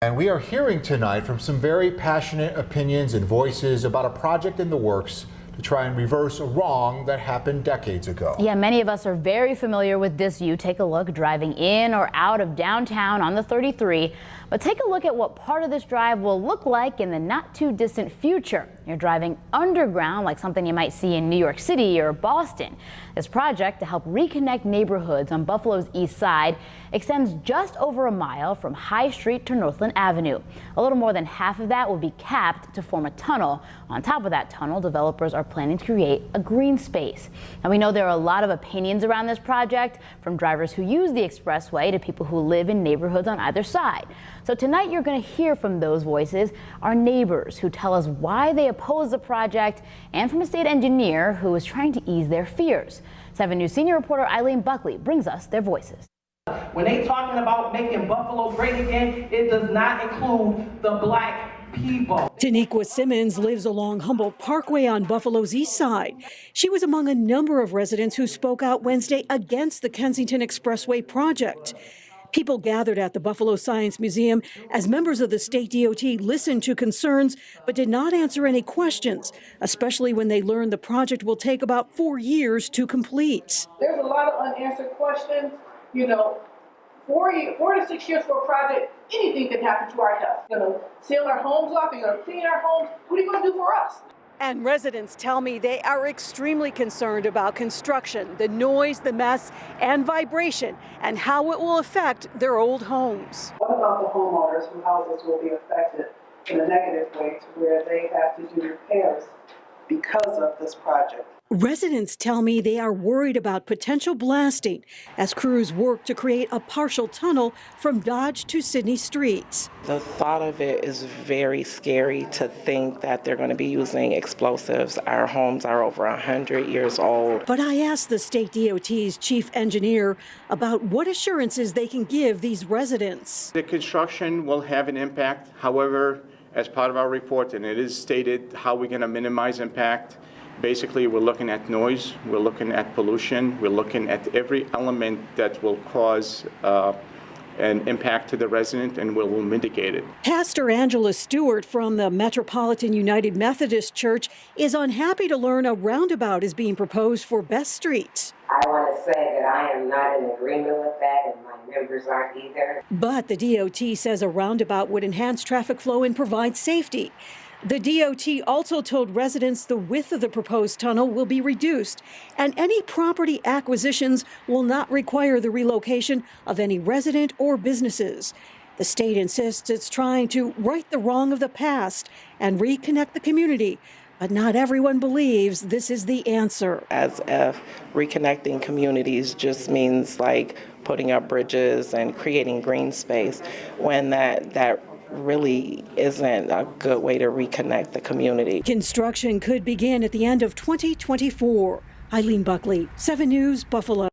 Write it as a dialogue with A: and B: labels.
A: And we are hearing tonight from some very passionate opinions and voices about a project in the works to try and reverse a wrong that happened decades ago.
B: Yeah, many of us are very familiar with this view. Take a look driving in or out of downtown on the 33. But take a look at what part of this drive will look like in the not too distant future. You're driving underground like something you might see in New York City or Boston. This project to help reconnect neighborhoods on Buffalo's east side extends just over a mile from High Street to Northland Avenue. A little more than half of that will be capped to form a tunnel. On top of that tunnel, developers are planning to create a green space. Now we know there are a lot of opinions around this project, from drivers who use the expressway to people who live in neighborhoods on either side. So tonight you're going to hear from those voices, our neighbors who tell us why they oppose the project, and from a state engineer who is trying to ease their fears. 7 News senior reporter Eileen Buckley brings us their voices.
C: When they talking about making Buffalo great again, it does not include the black people.
D: Taniqua Simmons lives along Humboldt Parkway on Buffalo's east side. She was among a number of residents who spoke out Wednesday against the Kensington Expressway Project. People gathered at the Buffalo Science Museum as members of the state DOT listened to concerns but did not answer any questions, especially when they learned the project will take about 4 years to complete.
E: There's a lot of unanswered questions. You know, 4 to 6 years for a project, anything can happen to our health. You're going to seal our homes off, you're going to clean our homes. What are you going to do for us?
D: And residents tell me they are extremely concerned about construction, the noise, the mess, and vibration, and how it will affect their old homes.
E: What about the homeowners whose houses will be affected in a negative way to where they have to do repairs because of this project?
D: Residents tell me they are worried about potential blasting as crews work to create a partial tunnel from Dodge to Sydney streets.
F: The thought of it is very scary, to think that they're going to be using explosives. Our homes are over 100 years old.
D: But I asked the state DOT's chief engineer about what assurances they can give these residents.
G: The construction will have an impact. However, as part of our report, and it is stated how we're going to minimize impact. Basically, we're looking at noise, we're looking at pollution, we're looking at every element that will cause an impact to the resident, and we'll mitigate it.
D: Pastor Angela Stewart from the Metropolitan United Methodist Church is unhappy to learn a roundabout is being proposed for Best Street.
H: I want to say that I am not in agreement with that, and my members aren't either.
D: But the DOT says a roundabout would enhance traffic flow and provide safety. The DOT also told residents the width of the proposed tunnel will be reduced, and any property acquisitions will not require the relocation of any resident or businesses. The state insists it's trying to right the wrong of the past and reconnect the community, but not everyone believes this is the answer.
F: As if reconnecting communities just means like putting up bridges and creating green space, when that really isn't a good way to reconnect the community.
D: Construction could begin at the end of 2024. Eileen Buckley, 7 News, Buffalo.